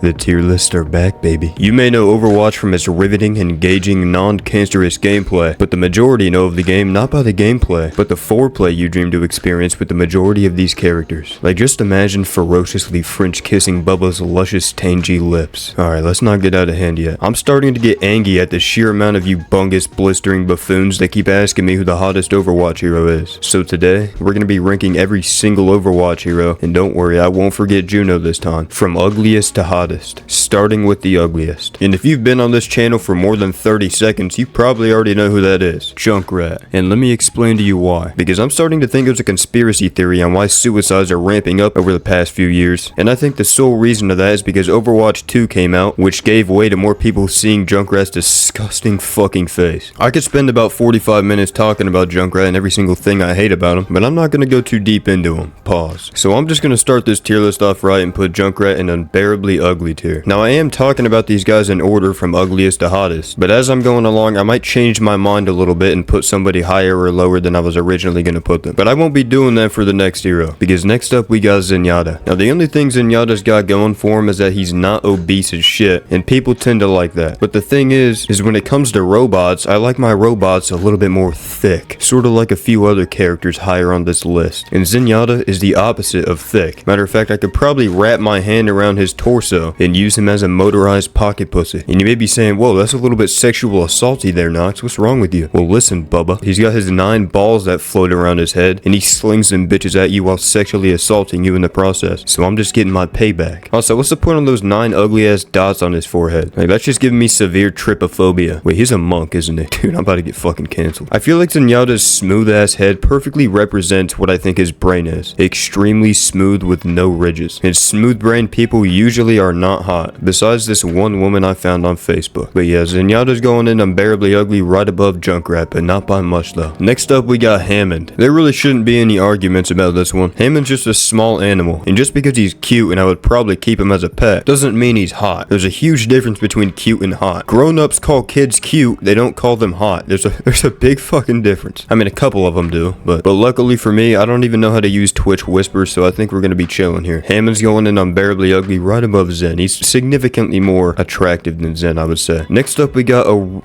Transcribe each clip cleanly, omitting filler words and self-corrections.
The tier lists are back, baby. You may know Overwatch from its riveting, engaging, non-cancerous gameplay, but the majority know of the game not by the gameplay, but the foreplay you dream to experience with the majority of these characters. Like, just imagine ferociously French-kissing Bubba's luscious, tangy lips. Alright, let's not get out of hand yet. I'm starting to get angry at the sheer amount of you bungus, blistering buffoons that keep asking me who the hottest Overwatch hero is. So today, we're gonna be ranking every single Overwatch hero, and don't worry, I won't forget Juno this time, from ugliest to hottest. Starting with the ugliest. And if you've been on this channel for more than 30 seconds, you probably already know who that is. Junkrat. And let me explain to you why. Because I'm starting to think there's a conspiracy theory on why suicides are ramping up over the past few years. And I think the sole reason of that is because Overwatch 2 came out, which gave way to more people seeing Junkrat's disgusting fucking face. I could spend about 45 minutes talking about Junkrat and every single thing I hate about him, but I'm not gonna go too deep into him. Pause. So I'm just gonna start this tier list off right and put Junkrat in unbearably ugly tier. Now I am talking about these guys in order from ugliest to hottest, but as I'm going along I might change my mind a little bit and put somebody higher or lower than I was originally going to put them. But I won't be doing that for the next hero, because next up we got Zenyatta. Now the only thing Zenyatta's got going for him is that he's not obese as shit, and people tend to like that. But the thing is when it comes to robots, I like my robots a little bit more thick, sort of like a few other characters higher on this list. And Zenyatta is the opposite of thick. Matter of fact, I could probably wrap my hand around his torso and use him as a motorized pocket pussy. And you may be saying, whoa, that's a little bit sexual assaulty there, Nox. What's wrong with you? Well, listen, Bubba. He's got his 9 balls that float around his head, and he slings them bitches at you while sexually assaulting you in the process. So I'm just getting my payback. Also, what's the point on those 9 ugly ass dots on his forehead? Like, that's just giving me severe trypophobia. Wait, he's a monk, isn't he? Dude, I'm about to get fucking canceled. I feel like Zenyatta's smooth ass head perfectly represents what I think his brain is. Extremely smooth with no ridges. And smooth brain people usually are not hot, besides this one woman I found on Facebook. But yeah, Zenyatta's going in unbearably ugly right above Junkrat, but not by much though. Next up we got Hammond. There really shouldn't be any arguments about this one. Hammond's just a small animal, and just because he's cute and I would probably keep him as a pet, doesn't mean he's hot. There's a huge difference between cute and hot. Grown-ups call kids cute, they don't call them hot. There's a big fucking difference. I mean, a couple of them do, but luckily for me, I don't even know how to use Twitch Whisper, so I think we're gonna be chilling here. Hammond's going in unbearably ugly right above Zen. He's significantly more attractive than Zen, I would say. Next up we got oh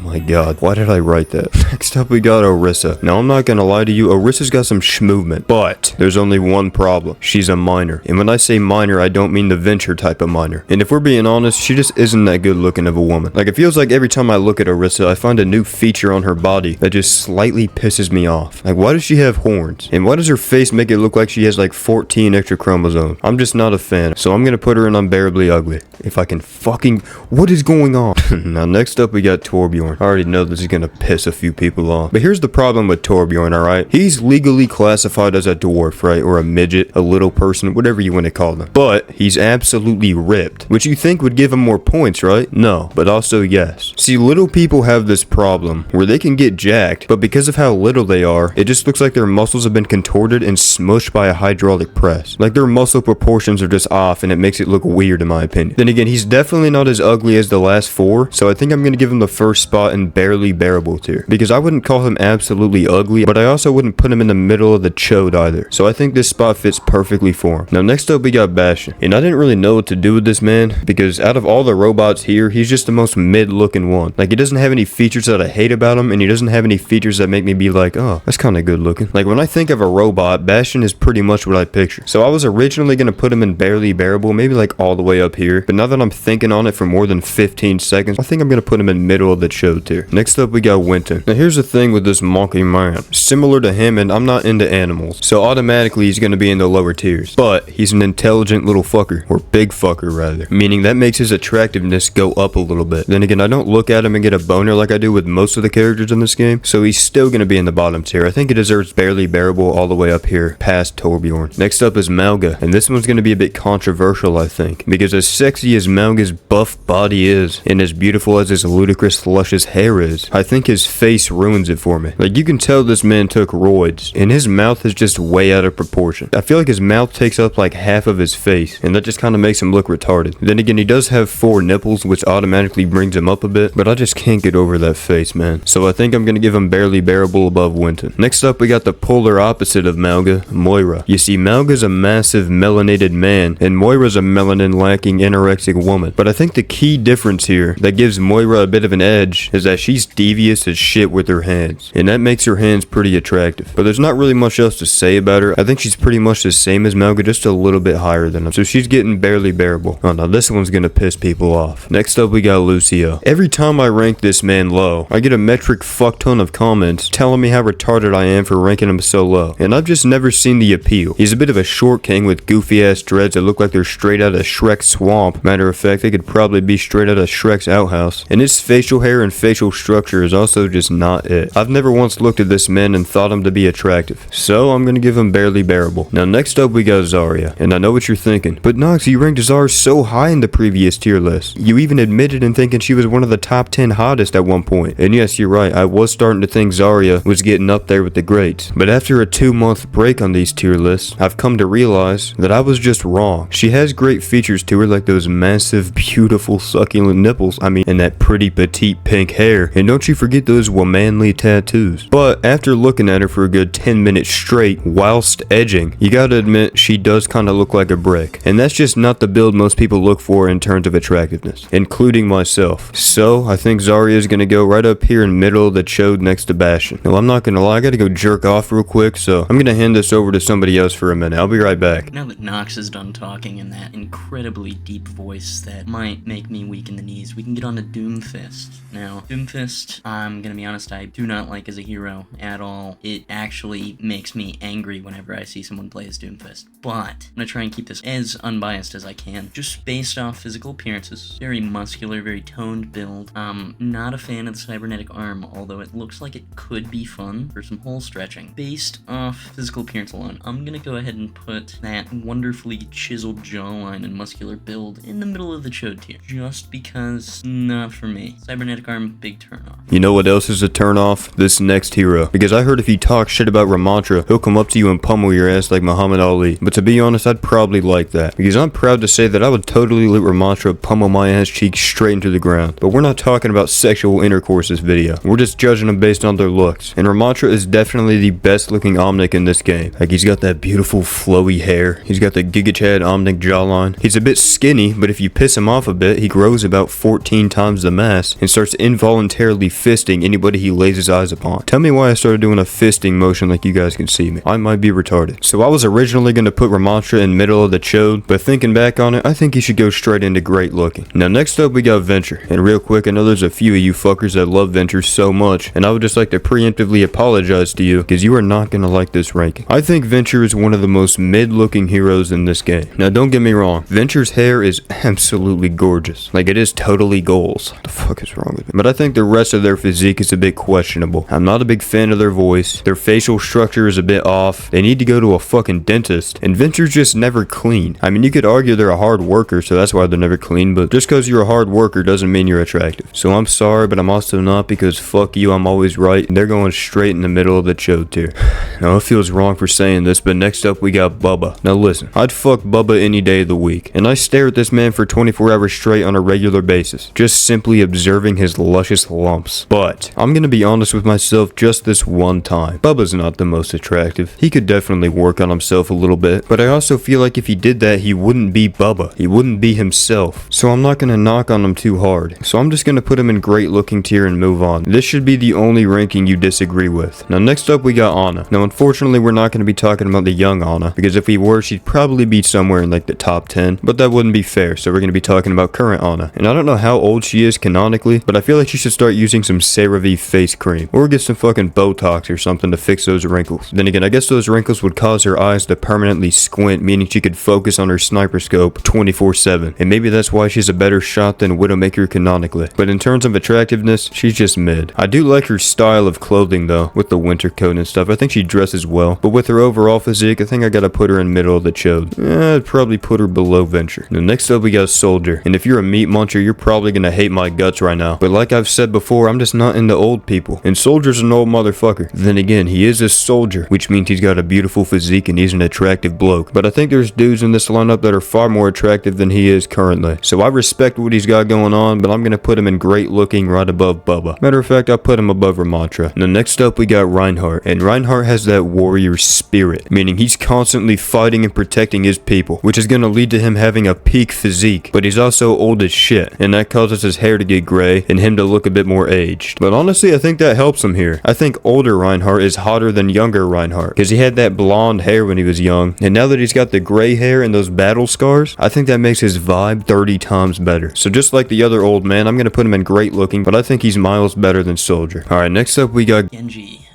my god, why did I write that? Next up we got Orisa. Now I'm not gonna lie to you, Orisa's got some schmovement, but there's only one problem. She's a minor. And when I say minor, I don't mean the Venture type of minor. And if we're being honest, she just isn't that good looking of a woman. Like, it feels like every time I look at Orisa, I find a new feature on her body that just slightly pisses me off. Like, why does she have horns? And why does her face make it look like she has like 14 extra chromosomes? I'm just not a fan, so I'm gonna put her in unbearably ugly. If I can fucking... What is going on? Now next up we got Torbjorn. I already know this is gonna piss a few people off. But here's the problem with Torbjorn, alright? He's legally classified as a dwarf, right? Or a midget, a little person, whatever you want to call them. But he's absolutely ripped, which you think would give him more points, right? No, but also yes. See, little people have this problem where they can get jacked, but because of how little they are, it just looks like their muscles have been contorted and smushed by a hydraulic press. Like, their muscle proportions are just off, and it makes it look weird in my opinion. Then again, he's definitely not as ugly as the last 4, so I think I'm gonna give him the first spot in barely bearable tier, because I wouldn't call him absolutely ugly, but I also wouldn't put him in the middle of the chode either. So I think this spot fits perfectly for him. Now next up we got Bastion, and I didn't really know what to do with this man, because out of all the robots here, he's just the most mid looking one. Like, he doesn't have any features that I hate about him, and he doesn't have any features that make me be like, oh, that's kind of good looking. Like, when I think of a robot, Bastion is pretty much what I picture. So I was originally gonna put him in barely bearable, maybe like all the way up here, but now that I'm thinking on it for more than 15 seconds, I think I'm gonna put him in middle of the chode tier. Next up we got Winton. Now here's the thing with this monkey man. Similar to him, and I'm not into animals, so automatically he's gonna be in the lower tiers. But he's an intelligent little fucker, or big fucker rather, meaning that makes his attractiveness go up a little bit. Then again, I don't look at him and get a boner like I do with most of the characters in this game, so he's still gonna be in the bottom tier. I think he deserves barely bearable all the way up here past Torbjorn. Next up is Malga, and this one's gonna be a bit controversial, I think, because as sexy as Malga's buff body is, and as beautiful as his ludicrous this luscious hair is. I think his face ruins it for me. Like, you can tell this man took roids, and his mouth is just way out of proportion. I feel like his mouth takes up like half of his face, and that just kind of makes him look retarded. Then again, he does have 4 nipples, which automatically brings him up a bit, but I just can't get over that face, man. So I think I'm gonna give him barely bearable above Winton. Next up, we got the polar opposite of Malga, Moira. You see, Malga's a massive melanated man, and Moira's a melanin-lacking anorexic woman. But I think the key difference here that gives Moira a bit of an edge is that she's devious as shit with her hands, and that makes her hands pretty attractive. But there's not really much else to say about her. I think she's pretty much the same as Malga, just a little bit higher than him. So she's getting barely bearable. Oh, now this one's gonna piss people off. Next up, we got Lucio. Every time I rank this man low, I get a metric fuck ton of comments telling me how retarded I am for ranking him so low, and I've just never seen the appeal. He's a bit of a short king with goofy ass dreads that look like they're straight out of Shrek's swamp. Matter of fact, they could probably be straight out of Shrek's outhouse. And his facial hair and facial structure is also just not it. I've never once looked at this man and thought him to be attractive, so I'm gonna give him barely bearable. Now next up, we got Zarya, and I know what you're thinking, but Nox, you ranked Zarya so high in the previous tier list. You even admitted in thinking she was one of the top 10 hottest at one point. And yes, you're right, I was starting to think Zarya was getting up there with the greats. But after a 2-month break on these tier lists, I've come to realize that I was just wrong. She has great features to her, like those massive, beautiful, succulent nipples, and that pretty petite pink hair. And don't you forget those womanly tattoos. But after looking at her for a good 10 minutes straight, whilst edging, you gotta admit she does kinda look like a brick. And that's just not the build most people look for in terms of attractiveness, including myself. So I think Zarya is gonna go right up here in middle of the chode next to Bastion. Now I'm not gonna lie, I gotta go jerk off real quick, so I'm gonna hand this over to somebody else for a minute. I'll be right back. Now that Nox is done talking in that incredibly deep voice that might make me weak in the knees, we can get on to Doomfist. Now, Doomfist, I'm gonna be honest, I do not like as a hero at all. It actually makes me angry whenever I see someone play as Doomfist. But I'm gonna try and keep this as unbiased as I can. Just based off physical appearances, very muscular, very toned build. Not a fan of the cybernetic arm, although it looks like it could be fun for some hole stretching. Based off physical appearance alone, I'm gonna go ahead and put that wonderfully chiseled jawline and muscular build in the middle of the chode tier. Just because, not for me. Cybernetic arm, big turnoff. You know what else is a turnoff? This next hero. Because I heard if you talk shit about Ramantra, he'll come up to you and pummel your ass like Muhammad Ali. But to be honest, I'd probably like that. Because I'm proud to say that I would totally let Ramantra pummel my ass cheeks straight into the ground. But we're not talking about sexual intercourse this video. We're just judging them based on their looks. And Ramantra is definitely the best looking Omnic in this game. Like, he's got that beautiful flowy hair. He's got the Giga Chad Omnic jawline. He's a bit skinny, but if you piss him off a bit, he grows about 14 times the mass and starts involuntarily fisting anybody he lays his eyes upon. Tell me why I started doing a fisting motion like you guys can see me. I might be retarded. So I was originally going to put Ramantra in middle of the chode, but thinking back on it, I think he should go straight into great looking. Now next up, we got Venture. And real quick, I know there's a few of you fuckers that love Venture so much, and I would just like to preemptively apologize to you, because you are not going to like this ranking. I think Venture is one of the most mid-looking heroes in this game. Now don't get me wrong, Venture's hair is absolutely gorgeous. Like, it is totally goals. What the fuck is wrong with it? But I think the rest of their physique is a bit questionable. I'm not a big fan of their voice. Their facial structure is a bit off. They need to go to a fucking dentist. And Venture's just never clean. I mean, you could argue they're a hard worker, so that's why they're never clean, but just because you're a hard worker doesn't mean you're attractive. So I'm sorry, but I'm also not, because fuck you, I'm always right. And they're going straight in the middle of the chode tier. Now, it feels wrong for saying this, but next up we got Bubba. Now listen, I'd fuck Bubba any day of the week. And I stare at this man for 24 hours straight on a regular basis, just simply observing his luscious lumps. But I'm gonna be honest with myself just this one time. Bubba's not the most attractive. He could definitely work on himself a little bit, but I also feel like if he did that, he wouldn't be Bubba. He wouldn't be himself. So I'm not gonna knock on him too hard. So I'm just gonna put him in great looking tier and move on. This should be the only ranking you disagree with. Now next up we got Ana. Now unfortunately we're not gonna be talking about the young Ana, because if we were, she'd probably be somewhere in like the top 10, but that wouldn't be fair, so we're gonna be talking about current Ana. And I don't know how old she is canonically, but I feel like she should start using some CeraVe face cream, or get some fucking Botox or something to fix those wrinkles. Then again, I guess those wrinkles would cause her eyes to permanently squint, meaning she could focus on her sniper scope 24/7, and maybe that's why she's a better shot than Widowmaker canonically. But in terms of attractiveness, she's just mid. I do like her style of clothing though, with the winter coat and stuff. I think she dresses well, but with her overall physique, I think I gotta put her in middle of the chode. I'd probably put her below Venture. Now next up we got Soldier, and if you're a meat muncher, you're probably gonna hate my guts right now now. But like I've said before, I'm just not into old people. And Soldier's an old motherfucker. Then again, he is a soldier, which means he's got a beautiful physique and he's an attractive bloke. But I think there's dudes in this lineup that are far more attractive than he is currently. So I respect what he's got going on, but I'm gonna put him in great looking right above Bubba. Matter of fact, I'll put him above Ramantra. And then next up we got Reinhardt. And Reinhardt has that warrior spirit, meaning he's constantly fighting and protecting his people, which is gonna lead to him having a peak physique. But he's also old as shit, and that causes his hair to get gray and him to look a bit more aged. But honestly, I think that helps him here. I think older Reinhardt is hotter than younger Reinhardt, because he had that blonde hair when he was young, and now that he's got the gray hair and those battle scars, I think that makes his vibe 30 times better. So just like the other old man, I'm gonna put him in great looking, but I think he's miles better than Soldier. Alright, next up we got Genji.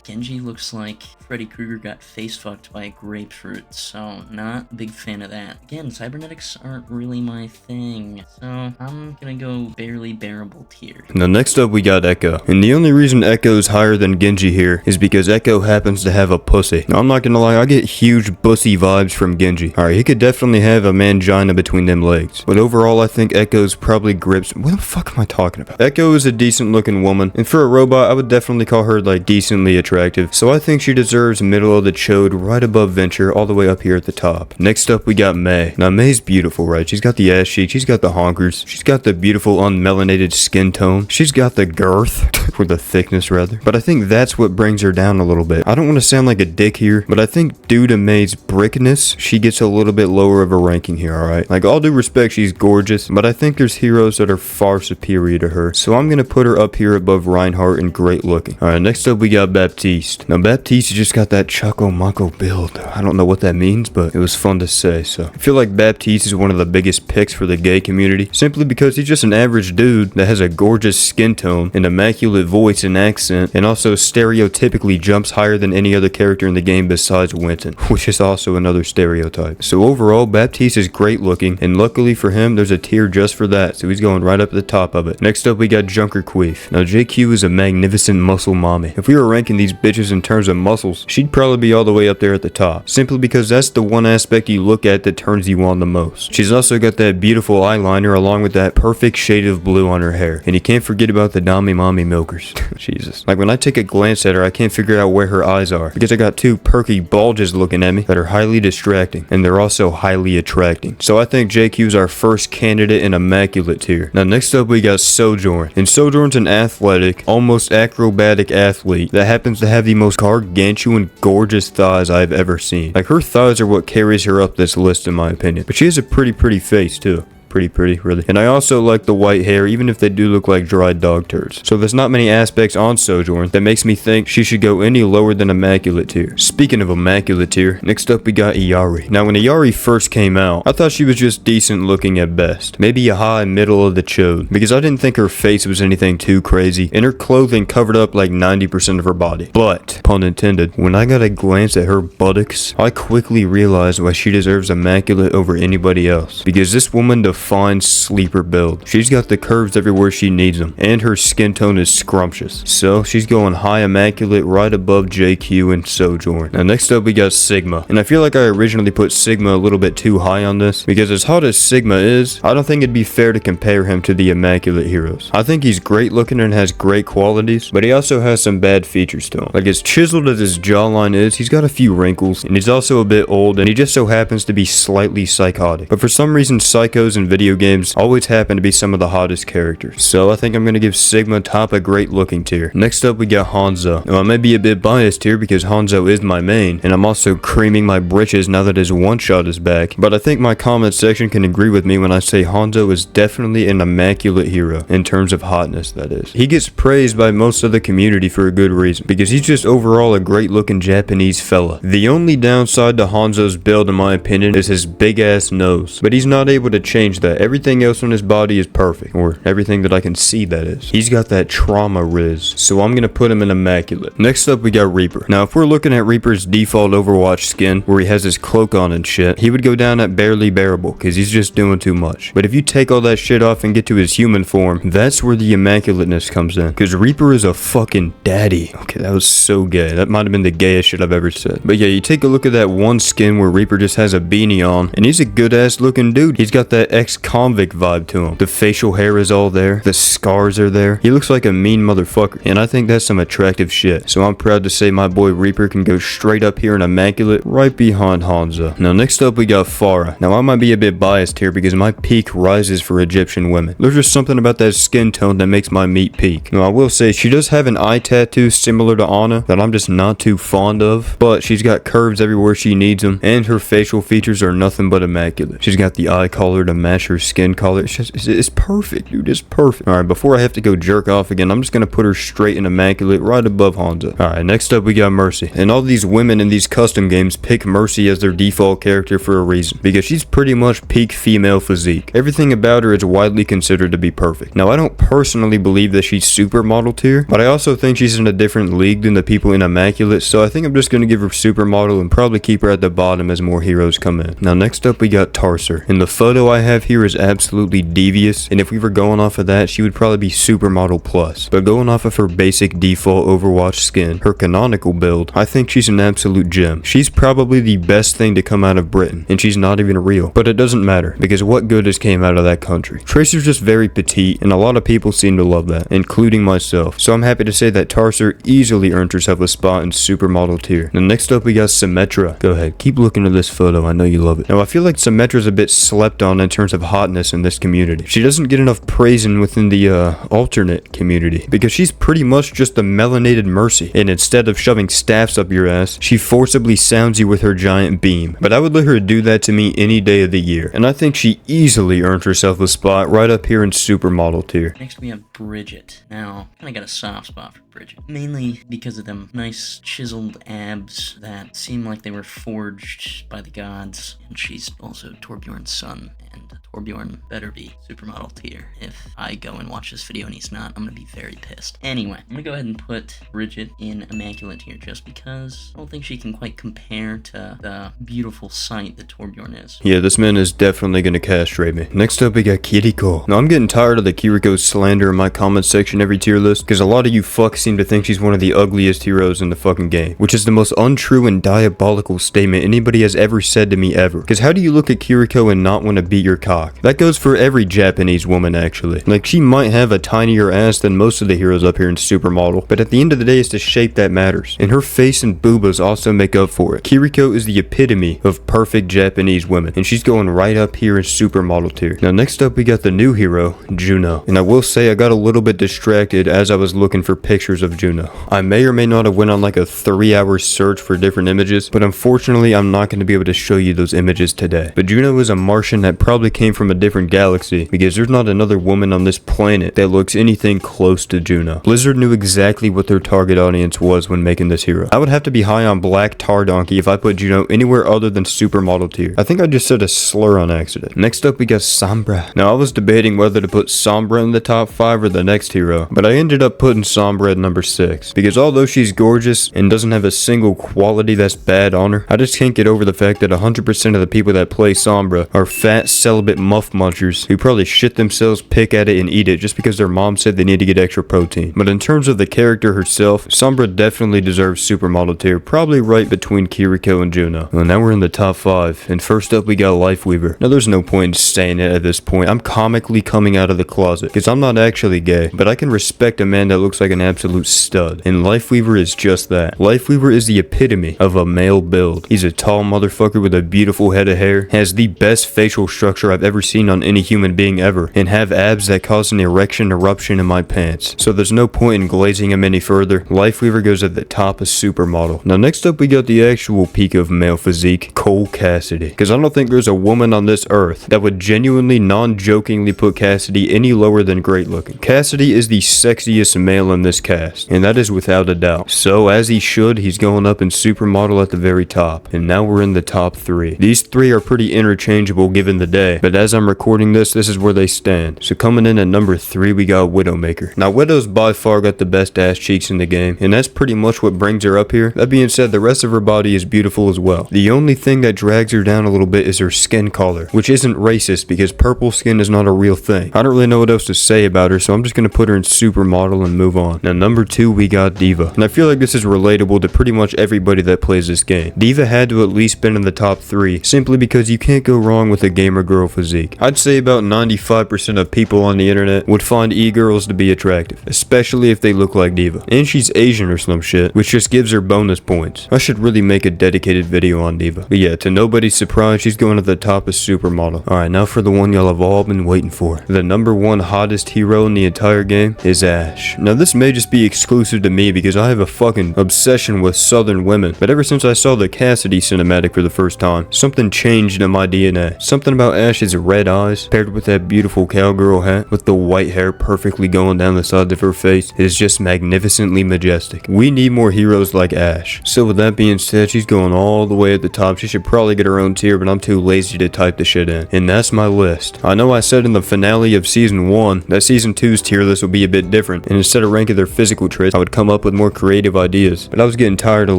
Genji looks like Freddy Krueger got face fucked by a grapefruit, so not a big fan of that. Again, cybernetics aren't really my thing, so I'm gonna go barely bearable tier. Now next up we got Echo, and the only reason Echo is higher than Genji here is because Echo happens to have a pussy. Now I'm not gonna lie, I get huge bussy vibes from Genji. Alright, he could definitely have a mangina between them legs, but overall I think Echo's probably grips. What the fuck am I talking about? Echo is a decent looking woman, and for a robot I would definitely call her like decently attractive, so I think she deserves middle of the chode right above Venture, all the way up here at the top. Next up we got Mei. Now Mei's beautiful, right? She's got the ass cheeks, she's got the honkers, she's got the beautiful unmelanated skin tone, she's got the girth, or the thickness rather, but I think that's what brings her down a little bit. I don't want to sound like a dick here, but I think due to Mei's brickness, she gets a little bit lower of a ranking here, alright? Like, all due respect, she's gorgeous, but I think there's heroes that are far superior to her, so I'm gonna put her up here above Reinhardt and great looking. Alright, next up we got Baptiste. Now Baptiste just got that Choco Mako build. I don't know what that means, but it was fun to say, so I feel like Baptiste is one of the biggest picks for the gay community, simply because he's just an average dude that has a gorgeous skin tone, an immaculate voice and accent, and also stereotypically jumps higher than any other character in the game besides Winton, which is also another stereotype. So overall, Baptiste is great looking, and luckily for him, there's a tier just for that, so he's going right up at the top of it. Next up, we got Junker Queef. Now JQ is a magnificent muscle mommy. If we were ranking these bitches in terms of muscles, she'd probably be all the way up there at the top, simply because that's the one aspect you look at that turns you on the most. She's also got that beautiful eyeliner along with that perfect shade of blue on her hair, and you can't forget about the Dami Mommy milkers. Jesus. Like, when I take a glance at her, I can't figure out where her eyes are, because I got two perky bulges looking at me that are highly distracting, and they're also highly attracting. So I think JQ's our first candidate in Immaculate tier. Now next up we got Sojourn, and Sojourn's an athletic, almost acrobatic athlete that happens to have the most gargantuan gorgeous thighs I've ever seen. Like, her thighs are what carries her up this list in my opinion, but she has a pretty face too. Pretty, really. And I also like the white hair, even if they do look like dried dog turds. So there's not many aspects on Sojourn that makes me think she should go any lower than Immaculate tier. Speaking of Immaculate tier, next up we got Iyari. Now when Iyari first came out, I thought she was just decent looking at best. Maybe a high middle of the chode, because I didn't think her face was anything too crazy, and her clothing covered up like 90% of her body. But, pun intended, when I got a glance at her buttocks, I quickly realized why she deserves Immaculate over anybody else. Because this woman fine sleeper build. She's got the curves everywhere she needs them, and her skin tone is scrumptious. So she's going high Immaculate right above JQ and Sojourn. Now next up we got Sigma, and I feel like I originally put Sigma a little bit too high on this, because as hot as Sigma is, I don't think it'd be fair to compare him to the Immaculate heroes. I think he's great looking and has great qualities, but he also has some bad features to him. Like, as chiseled as his jawline is, he's got a few wrinkles, and he's also a bit old, and he just so happens to be slightly psychotic. But for some reason, psychos and video games always happen to be some of the hottest characters. So I think I'm gonna give Sigma top a great looking tier. Next up we got Hanzo. Now I may be a bit biased here because Hanzo is my main, and I'm also creaming my britches now that his one shot is back, but I think my comment section can agree with me when I say Hanzo is definitely an Immaculate hero, in terms of hotness that is. He gets praised by most of the community for a good reason, because he's just overall a great looking Japanese fella. The only downside to Hanzo's build in my opinion is his big ass nose, but he's not able to change that. Everything else on his body is perfect, or everything that I can see that is. He's got that trauma riz, so I'm gonna put him in Immaculate. Next up we got Reaper. Now if we're looking at Reaper's default Overwatch skin, where he has his cloak on and shit, he would go down at barely bearable, because he's just doing too much. But if you take all that shit off and get to his human form, that's where the Immaculateness comes in, because Reaper is a fucking daddy. Okay, that was so gay. That might have been the gayest shit I've ever said. But yeah, you take a look at that one skin where Reaper just has a beanie on, and he's a good ass looking dude. He's got that ex-convict vibe to him. The facial hair is all there. The scars are there. He looks like a mean motherfucker. And I think that's some attractive shit. So I'm proud to say my boy Reaper can go straight up here in Immaculate, right behind Hanzo. Now next up we got Farah. Now I might be a bit biased here because my peak rises for Egyptian women. There's just something about that skin tone that makes my meat peak. Now I will say she does have an eye tattoo similar to Anna that I'm just not too fond of, but she's got curves everywhere she needs them, and her facial features are nothing but immaculate. She's got the eye color to match her skin color. It's perfect, dude. It's perfect. Alright, before I have to go jerk off again, I'm just gonna put her straight in Immaculate right above Hanzo. Alright, next up we got Mercy. And all these women in these custom games pick Mercy as their default character for a reason, because she's pretty much peak female physique. Everything about her is widely considered to be perfect. Now I don't personally believe that she's supermodel tier, but I also think she's in a different league than the people in Immaculate, so I think I'm just gonna give her supermodel and probably keep her at the bottom as more heroes come in. Now next up we got Tarser, and the photo I have here is absolutely devious, and if we were going off of that, she would probably be supermodel plus. But going off of her basic default Overwatch skin, her canonical build, I think she's an absolute gem. She's probably the best thing to come out of Britain, and she's not even real. But it doesn't matter, because what good has came out of that country? Tracer's just very petite, and a lot of people seem to love that, including myself. So I'm happy to say that Tarser easily earned herself a spot in supermodel tier. Now next up we got Symmetra. Go ahead, keep looking at this photo, I know you love it. Now I feel like Symmetra's a bit slept on in terms of hotness in this community. She doesn't get enough praising within the alternate community, because she's pretty much just a melanated Mercy, and instead of shoving staffs up your ass, she forcibly sounds you with her giant beam. But I would let her do that to me any day of the year, and I think she easily earned herself a spot right up here in supermodel tier. Next we have Bridget. Now, kinda got a soft spot for Bridget. Mainly because of them nice chiseled abs that seem like they were forged by the gods. And she's also Torbjorn's son, and Torbjorn better be supermodel tier. If I go and watch this video and he's not, I'm gonna be very pissed. Anyway, I'm gonna go ahead and put Bridget in Immaculate tier just because I don't think she can quite compare to the beautiful sight that Torbjorn is. Yeah, this man is definitely gonna castrate me. Next up we got Kiriko. Now I'm getting tired of the Kiriko slander in my comment section every tier list, because a lot of you fucks seem to think she's one of the ugliest heroes in the fucking game, which is the most untrue and diabolical statement anybody has ever said to me ever. Because how do you look at Kiriko and not want to beat your cock? That goes for every Japanese woman actually. Like, she might have a tinier ass than most of the heroes up here in supermodel, but at the end of the day it's the shape that matters, and her face and boobas also make up for it. Kiriko is the epitome of perfect Japanese women, and she's going right up here in supermodel tier. Now next up we got the new hero, Juno, and I will say I got a little bit distracted as I was looking for pictures of Juno. I may or may not have went on like a 3-hour search for different images, but unfortunately I'm not going to be able to show you those images today. But Juno is a Martian that probably came from a different galaxy, because there's not another woman on this planet that looks anything close to Juno. Blizzard knew exactly what their target audience was when making this hero. I would have to be high on Black Tar Donkey if I put Juno anywhere other than supermodel tier. I think I just said a slur on accident. Next up we got Sombra. Now I was debating whether to put Sombra in the top 5 or the next hero, but I ended up putting Sombra at number 6, because although she's gorgeous and doesn't have a single quality that's bad on her, I just can't get over the fact that 100% of the people that play Sombra are fat celibate muff munchers who probably shit themselves, pick at it, and eat it just because their mom said they need to get extra protein. But in terms of the character herself, Sombra definitely deserves supermodel tier, probably right between Kiriko and Juno. Well, now we're in the top 5, and first up we got Lifeweaver. Now there's no point in saying it at this point. I'm comically coming out of the closet, because I'm not actually gay, but I can respect a man that looks like an absolute stud, and Lifeweaver is just that. Lifeweaver is the epitome of a male build. He's a tall motherfucker with a beautiful head of hair, has the best facial structure I've ever seen on any human being ever, and have abs that cause an erection eruption in my pants. So there's no point in glazing him any further. Lifeweaver goes at the top of supermodel. Now next up we got the actual peak of male physique, Cole Cassidy, because I don't think there's a woman on this earth that would genuinely non-jokingly put Cassidy any lower than great looking. Cassidy is the sexiest male in this cast, and that is without a doubt. So as he should, he's going up in supermodel at the very top, and now we're in the top 3. These 3 are pretty interchangeable given the day, but as I'm recording this is where they stand. So coming in at number 3 we got Widowmaker. Now Widow's by far got the best ass cheeks in the game, and that's pretty much what brings her up here. That being said, the rest of her body is beautiful as well. The only thing that drags her down a little bit is her skin color, which isn't racist because purple skin is not a real thing. I don't really know what else to say about her, so I'm just gonna put her in supermodel and move on. Now number 2 we got Diva, and I feel like this is relatable to pretty much everybody that plays this game. Diva had to at least been in the top 3 simply because you can't go wrong with a gamer girl physique. physique. I'd say about 95% of people on the internet would find e-girls to be attractive, especially if they look like Diva. And she's Asian or some shit, which just gives her bonus points. I should really make a dedicated video on Diva. But yeah, to nobody's surprise, she's going to the top of Supermodel. Alright, now for the one y'all have all been waiting for. The number one hottest hero in the entire game is Ashe. Now this may just be exclusive to me because I have a fucking obsession with southern women, but ever since I saw the Cassidy cinematic for the first time, something changed in my DNA. Something about Ashe's red eyes, paired with that beautiful cowgirl hat, with the white hair perfectly going down the sides of her face, is just magnificently majestic. We need more heroes like Ashe. So with that being said, she's going all the way at the top. She should probably get her own tier, but I'm too lazy to type the shit in. And that's my list. I know I said in the finale of season 1 that season 2's tier list would be a bit different, and instead of ranking their physical traits, I would come up with more creative ideas. But I was getting tired of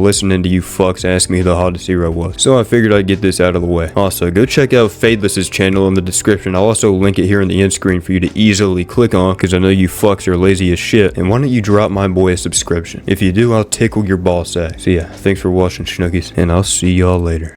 listening to you fucks ask me who the hottest hero was, so I figured I'd get this out of the way. Also, go check out FADELESS' channel in the description. I'll also link it here in the end screen for you to easily click on, because I know you fucks are lazy as shit. And why don't you drop my boy a subscription? If you do, I'll tickle your ball sack. So yeah, thanks for watching, Schnookies, and I'll see y'all later.